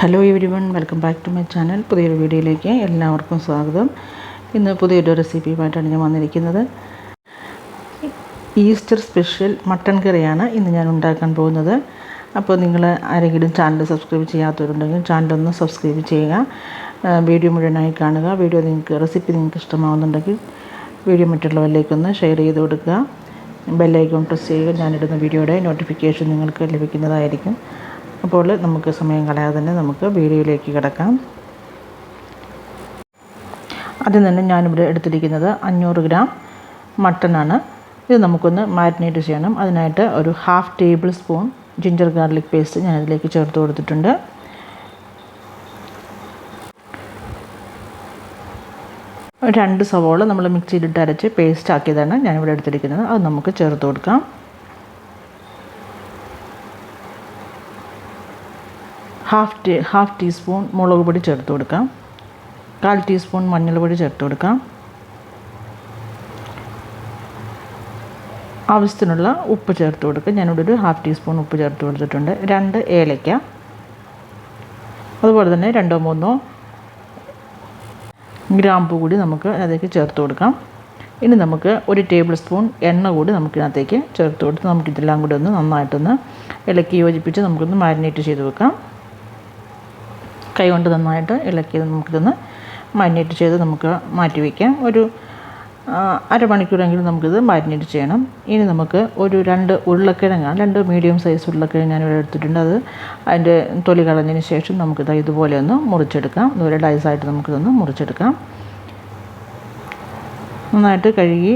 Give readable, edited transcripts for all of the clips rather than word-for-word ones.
Hello everyone, welcome back to my channel. പുതിയൊരു വീഡിയോയിലേക്ക് എല്ലാവർക്കും സ്വാഗതം. ഇന്ന് പുതിയൊരു റെസിപ്പിയുമായിട്ടാണ് ഞാൻ വന്നിരിക്കുന്നത്. ഈസ്റ്റർ സ്പെഷ്യൽ മട്ടൺ കറിയാണ് ഇന്ന് ഞാൻ ഉണ്ടാക്കാൻ പോകുന്നത്. അപ്പോൾ നിങ്ങൾ ആരെങ്കിലും ചാനൽ സബ്സ്ക്രൈബ് ചെയ്യാത്തവരുണ്ടെങ്കിൽ ചാനലൊന്ന് സബ്സ്ക്രൈബ് ചെയ്യുക. വീഡിയോ മുഴുവനായി കാണുക. റെസിപ്പി നിങ്ങൾക്ക് ഇഷ്ടമാവുന്നുണ്ടെങ്കിൽ വീഡിയോ മറ്റുള്ളവരിലേക്കൊന്ന് ഷെയർ ചെയ്ത് കൊടുക്കുക. ബെല്ലൈക്കൺ പ്രസ് ചെയ്യുക. ഞാനിടുന്ന വീഡിയോയുടെ നോട്ടിഫിക്കേഷൻ നിങ്ങൾക്ക് ലഭിക്കുന്നതായിരിക്കും. അപ്പോൾ നമുക്ക് സമയം കളയാതെ തന്നെ നമുക്ക് വീഡിയോയിലേക്ക് കിടക്കാം. ആദ്യം തന്നെ ഞാനിവിടെ എടുത്തിരിക്കുന്നത് 500 ഗ്രാം മട്ടനാണ്. ഇത് നമുക്കൊന്ന് മാരിനേറ്റ് ചെയ്യണം. അതിനായിട്ട് ഒരു 1/2 table spoon ginger garlic paste ഞാൻ ഇതിലേക്ക് ചേർത്ത് കൊടുത്തിട്ടുണ്ട്. ഒരു 2 സവോള നമ്മൾ മിക്സിയിലിട്ട് അരച്ച് പേസ്റ്റ് ആക്കിയതാണ് ഞാനിവിടെ എടുത്തിരിക്കുന്നത്. അത് നമുക്ക് ചേർത്ത് കൊടുക്കാം. ഹാഫ് ടീസ്പൂൺ മുളക് പൊടി ചേർത്ത് കൊടുക്കാം. 1/4 ടീസ്പൂൺ മഞ്ഞൾപ്പൊടി ചേർത്ത് കൊടുക്കാം. ആവശ്യത്തിനുള്ള ഉപ്പ് ചേർത്ത് കൊടുക്കുക. ഞാനിവിടെ ഒരു 1/2 ടീസ്പൂൺ ഉപ്പ് ചേർത്ത് കൊടുത്തിട്ടുണ്ട്. 2 ഏലയ്ക്ക, അതുപോലെ തന്നെ 2-3 ഗ്രാമ്പൂ കൂടി നമുക്ക് അതിലേക്ക് ചേർത്ത് കൊടുക്കാം. ഇനി നമുക്ക് 1 ടേബിൾ സ്പൂൺ എണ്ണ കൂടി നമുക്കിതിനകത്തേക്ക് ചേർത്ത് കൊടുത്ത് നമുക്കിതെല്ലാം കൂടി ഒന്ന് നന്നായിട്ടൊന്ന് ഇളക്കി യോജിപ്പിച്ച് നമുക്കൊന്ന് മാരിനേറ്റ് ചെയ്ത് വെക്കാം. കൈ കൊണ്ട് നന്നായിട്ട് ഇളക്കി നമുക്കിതൊന്ന് മാരിനേറ്റ് ചെയ്ത് നമുക്ക് മാറ്റി വയ്ക്കാം. ഒരു അരമണിക്കൂറെങ്കിലും നമുക്കിത് മാരിനേറ്റ് ചെയ്യണം. ഇനി നമുക്ക് ഒരു 2 ഉരുളക്കിഴങ്ങാണ്, 2 മീഡിയം സൈസ് ഉരുളക്കിഴങ്ങ് ഞാനിവിടെ എടുത്തിട്ടുണ്ട്. അത് അതിൻ്റെ തൊലി കളഞ്ഞതിന് ശേഷം നമുക്കിത് ഇതുപോലെ ഒന്ന് മുറിച്ചെടുക്കാം. ഇതുപോലെ ഡൈസായിട്ട് നമുക്കിതൊന്ന് മുറിച്ചെടുക്കാം. നന്നായിട്ട് കഴുകി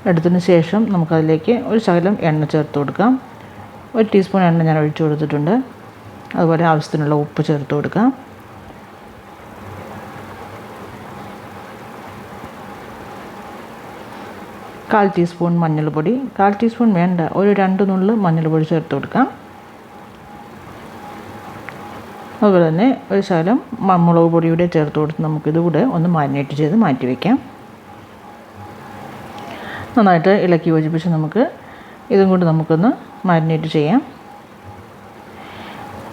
എടുത്തതിന് ശേഷം നമുക്കതിലേക്ക് ഒരു ശകലം എണ്ണ ചേർത്ത് കൊടുക്കാം. 1 ടീസ്പൂൺ എണ്ണ ഞാൻ ഒഴിച്ചു കൊടുത്തിട്ടുണ്ട്. അതുപോലെ ആവശ്യത്തിനുള്ള ഉപ്പ് ചേർത്ത് കൊടുക്കാം. കാൽ ടീസ്പൂൺ മഞ്ഞൾപ്പൊടി, 1/4 ടീസ്പൂൺ വേണ്ട, ഒരു 2 നുള്ള് മഞ്ഞൾപ്പൊടി ചേർത്ത് കൊടുക്കാം. അതുപോലെ തന്നെ ഒരു ശകലം മുളക് പൊടിയൂടെ ചേർത്ത് കൊടുത്ത് നമുക്കിതുകൂടെ ഒന്ന് മാരിനേറ്റ് ചെയ്ത് മാറ്റി വയ്ക്കാം. നന്നായിട്ട് ഇളക്കി യോജിപ്പിച്ച് നമുക്ക് ഇതും കൊണ്ട് നമുക്കൊന്ന് മാരിനേറ്റ് ചെയ്യാം.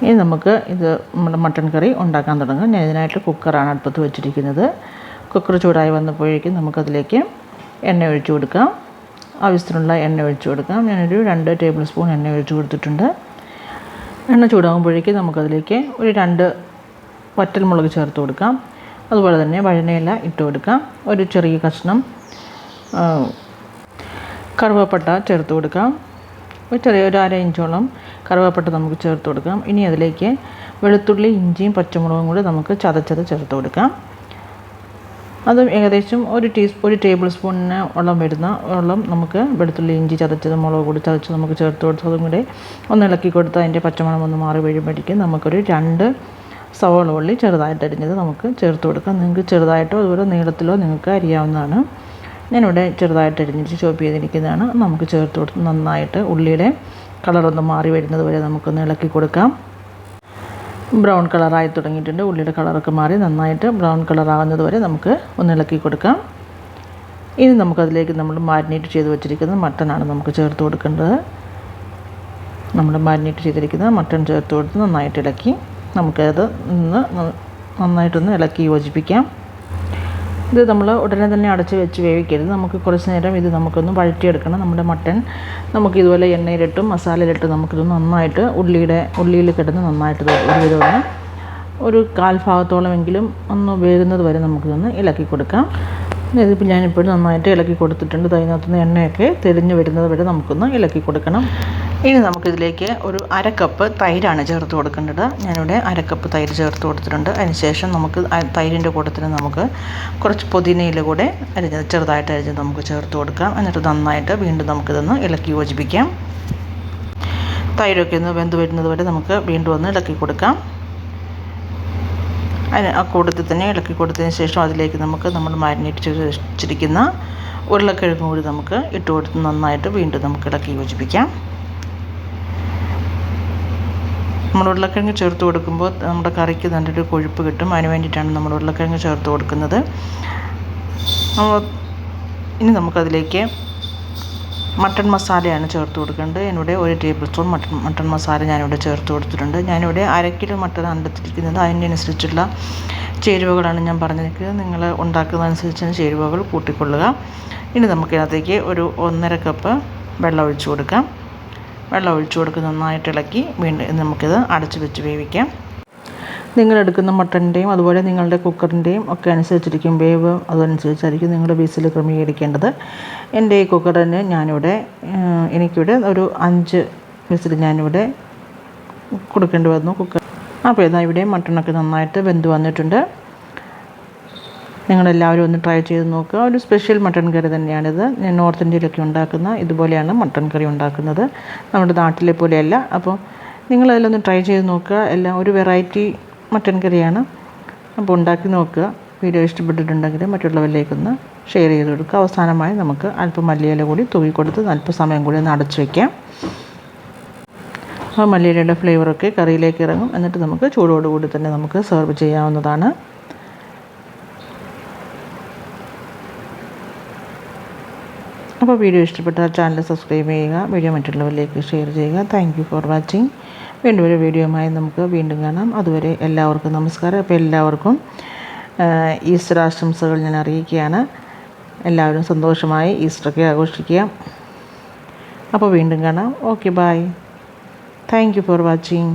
ഇനി നമുക്ക് ഇത് നമ്മുടെ മട്ടൺ കറി ഉണ്ടാക്കാൻ തുടങ്ങാം. ഞാൻ ഇതിനായിട്ട് കുക്കറാണ് അടുപ്പത്ത് വെച്ചിരിക്കുന്നത്. കുക്കർ ചൂടായി വന്നപ്പോഴേക്കും നമുക്കതിലേക്ക് എണ്ണ ഒഴിച്ചു കൊടുക്കാം. ആവശ്യത്തിനുള്ള എണ്ണ ഒഴിച്ചു കൊടുക്കാം. ഞാനൊരു 2 ടേബിൾ സ്പൂൺ എണ്ണ ഒഴിച്ചു കൊടുത്തിട്ടുണ്ട്. എണ്ണ ചൂടാകുമ്പോഴേക്കും നമുക്കതിലേക്ക് ഒരു 2 വറ്റൽമുളക് ചേർത്ത് കൊടുക്കാം. അതുപോലെ തന്നെ വഴുതനയില ഇട്ട് കൊടുക്കാം. ഒരു ചെറിയ കഷ്ണം കറുവപ്പട്ട ചേർത്ത് കൊടുക്കാം. ഒരു 1/2 ഇഞ്ചോളം കറുവപ്പട്ട നമുക്ക് ചേർത്ത് കൊടുക്കാം. ഇനി അതിലേക്ക് വെളുത്തുള്ളി, ഇഞ്ചിയും പച്ചമുളകും കൂടി നമുക്ക് ചതച്ചത് ചേർത്ത് കൊടുക്കാം. അതും ഏകദേശം ഒരു ടേബിൾ സ്പൂണിന് വരുന്ന നമുക്ക് വെളുത്തുള്ളി, ഇഞ്ചി ചതച്ചത്, മുളക് കൂടി ചതച്ച് നമുക്ക് ചേർത്ത് കൊടുത്ത് അതും കൂടി ഒന്ന് ഇളക്കി കൊടുത്ത് അതിൻ്റെ പച്ചമണം ഒന്ന് മാറി വീഴുമ്പോഴേക്കും നമുക്കൊരു 2 സവോള ഉള്ളി ചെറുതായിട്ട് അരിഞ്ഞത് നമുക്ക് ചേർത്ത് കൊടുക്കാം. നിങ്ങൾക്ക് ചെറുതായിട്ടോ അതുപോലെ നീളത്തിലോ നിങ്ങൾക്ക് അരിയാവുന്നതാണ്. ഞാനിവിടെ ചെറുതായിട്ട് അരിഞ്ഞിട്ട് ചോപ്പ് ചെയ്തിരിക്കുന്നതാണ്. നമുക്ക് ചേർത്ത് കൊടുത്ത് നന്നായിട്ട് ഉള്ളിയുടെ കളറൊന്ന് മാറി വരുന്നത് വരെ നമുക്കൊന്ന് ഇളക്കി കൊടുക്കാം. ബ്രൗൺ കളറായി തുടങ്ങിയിട്ടുണ്ട്. ഉള്ളിയുടെ കളറൊക്കെ മാറി നന്നായിട്ട് ബ്രൗൺ കളറാകുന്നത് വരെ നമുക്ക് ഒന്ന് ഇളക്കി കൊടുക്കാം. ഇനി നമുക്കതിലേക്ക് നമ്മൾ മാരിനേറ്റ് ചെയ്ത് വെച്ചിരിക്കുന്ന മട്ടനാണ് നമുക്ക് ചേർത്ത് കൊടുക്കേണ്ടത്. നമ്മൾ മാരിനേറ്റ് ചെയ്തിരിക്കുന്ന മട്ടൺ ചേർത്ത് കൊടുത്ത് നന്നായിട്ട് ഇളക്കി നമുക്കത് നന്നായിട്ടൊന്ന് ഇളക്കി യോജിപ്പിക്കാം. ഇത് നമ്മൾ ഉടനെ തന്നെ അടച്ച് വെച്ച് വേവിക്കരുത്. നമുക്ക് കുറച്ച് നേരം ഇത് നമുക്കൊന്ന് വഴറ്റിയെടുക്കണം. നമ്മുടെ മട്ടൺ നമുക്ക് ഇതുപോലെ എണ്ണയിലിട്ടും മസാലയിലിട്ട് നമുക്കിത് നന്നായിട്ട് ഉള്ളിയിൽ കിടന്ന് നന്നായിട്ട് ഒരുവിധം ഒരു 1/4 ഭാഗത്തോളമെങ്കിലും ഒന്ന് വേകുന്നത് വരെ നമുക്കിതൊന്ന് ഇളക്കി കൊടുക്കാം. ഇതിപ്പോൾ ഞാനിപ്പോൾ നന്നായിട്ട് ഇളക്കി കൊടുത്തിട്ടുണ്ട്. അതിനകത്തുനിന്ന് എണ്ണയൊക്കെ തെളിഞ്ഞ് വരുന്നത് വരെ നമുക്കൊന്ന് ഇളക്കി കൊടുക്കണം. ഇനി നമുക്കിതിലേക്ക് ഒരു 1/2 കപ്പ് തൈരാണ് ചേർത്ത് കൊടുക്കേണ്ടത്. ഞാനിവിടെ 1/2 കപ്പ് തൈര് ചേർത്ത് കൊടുത്തിട്ടുണ്ട്. അതിനുശേഷം നമുക്ക് തൈരിൻ്റെ കൂട്ടത്തിന് നമുക്ക് കുറച്ച് പുതിനയില കൂടെ ചെറുതായിട്ട് അരിഞ്ഞത് നമുക്ക് ചേർത്ത് കൊടുക്കാം. എന്നിട്ട് നന്നായിട്ട് വീണ്ടും നമുക്കിതൊന്ന് ഇളക്കി യോജിപ്പിക്കാം. തൈരൊക്കെ ഒന്ന് വെന്ത് വരുന്നത് വരെ നമുക്ക് വീണ്ടും ഒന്ന് ഇളക്കി കൊടുക്കാം. ആ കൂട്ടത്തിൽ തന്നെ ഇളക്കി കൊടുത്തതിന് ശേഷം അതിലേക്ക് നമുക്ക് നമ്മൾ മാരിനേറ്റ് ചെയ്ത് വെച്ചിരിക്കുന്ന ഉരുളക്കിഴങ്ങ് കൂടി നമുക്ക് ഇട്ട് കൊടുത്ത് നന്നായിട്ട് വീണ്ടും നമുക്ക് ഇളക്കി യോജിപ്പിക്കാം. നമ്മൾ ഉരുളക്കിഴങ്ങ് ചേർത്ത് കൊടുക്കുമ്പോൾ നമ്മുടെ കറിക്ക് നല്ലൊരു കൊഴുപ്പ് കിട്ടും. അതിന് വേണ്ടിയിട്ടാണ് നമ്മൾ ഉരുളക്കിഴങ്ങ് ചേർത്ത് കൊടുക്കുന്നത്. ഇനി നമുക്കതിലേക്ക് മട്ടൺ മസാലയാണ് ചേർത്ത് കൊടുക്കേണ്ടത്. ഞാനിവിടെ 1 ടേബിൾ സ്പൂൺ മട്ടൺ മസാല ഞാനിവിടെ ചേർത്ത് കൊടുത്തിട്ടുണ്ട്. ഞാനിവിടെ 1/2 കിലോ മട്ടൺ എടുത്തിരിക്കുന്നത്. അതിനനുസരിച്ചുള്ള ചേരുവകളാണ് ഞാൻ പറഞ്ഞിരിക്കുന്നത്. നിങ്ങൾ ഉണ്ടാക്കുന്നതനുസരിച്ച് ചേരുവകൾ കൂട്ടിക്കൊള്ളുക. ഇനി നമുക്കിതിനകത്തേക്ക് ഒരു 1.5 കപ്പ് വെള്ളം ഒഴിച്ച് കൊടുക്കാം. വെള്ളം ഒഴിച്ച് കൊടുത്ത് നന്നായിട്ട് ഇളക്കി വീണ്ടും നമുക്കിത് അടച്ച് വെച്ച് വേവിക്കാം. നിങ്ങളെടുക്കുന്ന മട്ടൻ്റെയും അതുപോലെ നിങ്ങളുടെ കുക്കറിൻ്റെയും ഒക്കെ അനുസരിച്ചിരിക്കും വേവ്. അതനുസരിച്ചായിരിക്കും നിങ്ങൾ വിസിൽ ക്രമീകരിക്കേണ്ടത്. എൻ്റെ ഈ കുക്കറിന് എനിക്കിവിടെ ഒരു 5 വിസിൽ ഞാനിവിടെ കൊടുക്കേണ്ടി വന്നു കുക്കർ. അപ്പോൾ ഇതാ ഇവിടെ മട്ടണൊക്കെ നന്നായിട്ട് വെന്ത് വന്നിട്ടുണ്ട്. നിങ്ങളെല്ലാവരും ഒന്ന് ട്രൈ ചെയ്ത് നോക്കുക. ഒരു സ്പെഷ്യൽ മട്ടൺ കറി തന്നെയാണിത്. ഞാൻ നോർത്ത് ഇന്ത്യയിലൊക്കെ ഉണ്ടാക്കുന്ന ഇതുപോലെയാണ് മട്ടൺ കറി ഉണ്ടാക്കുന്നത്, നമ്മുടെ നാട്ടിലെ പോലെയല്ല. അപ്പോൾ നിങ്ങളതിലൊന്ന് ട്രൈ ചെയ്ത് നോക്കുക. എല്ലാം ഒരു വെറൈറ്റി മട്ടൺ കറിയാണ്. അപ്പോൾ ഉണ്ടാക്കി നോക്കുക. വീഡിയോ ഇഷ്ടപ്പെട്ടിട്ടുണ്ടെങ്കിൽ മറ്റുള്ളവരിലേക്കൊന്ന് ഷെയർ ചെയ്ത് കൊടുക്കുക. അവസാനമായി നമുക്ക് അല്പം മല്ലിയില കൂടി തൂക്കിക്കൊടുത്ത് അല്പസമയം കൂടി ഒന്ന് അടച്ചു വയ്ക്കാം. ആ മല്ലിയിലയുടെ ഫ്ലേവറൊക്കെ കറിയിലേക്ക് ഇറങ്ങും. എന്നിട്ട് നമുക്ക് ചൂടോടുകൂടി തന്നെ നമുക്ക് സെർവ് ചെയ്യാവുന്നതാണ്. അപ്പോൾ വീഡിയോ ഇഷ്ടപ്പെട്ടാൽ ചാനൽ സബ്സ്ക്രൈബ് ചെയ്യുക. വീഡിയോ മറ്റുള്ളവരിലേക്ക് ഷെയർ ചെയ്യുക. Thank you for watching. വീണ്ടും ഒരു വീഡിയോയുമായി നമുക്ക് വീണ്ടും കാണാം. അതുവരെ എല്ലാവർക്കും നമസ്കാരം. അപ്പോൾ എല്ലാവർക്കും ഈസ്റ്റർ ആശംസകൾ ഞാൻ അറിയിക്കുകയാണ്. എല്ലാവരും സന്തോഷമായി ഈസ്റ്ററൊക്കെ ആഘോഷിക്കുക. അപ്പോൾ വീണ്ടും കാണാം. Okay, bye. Thank you for watching.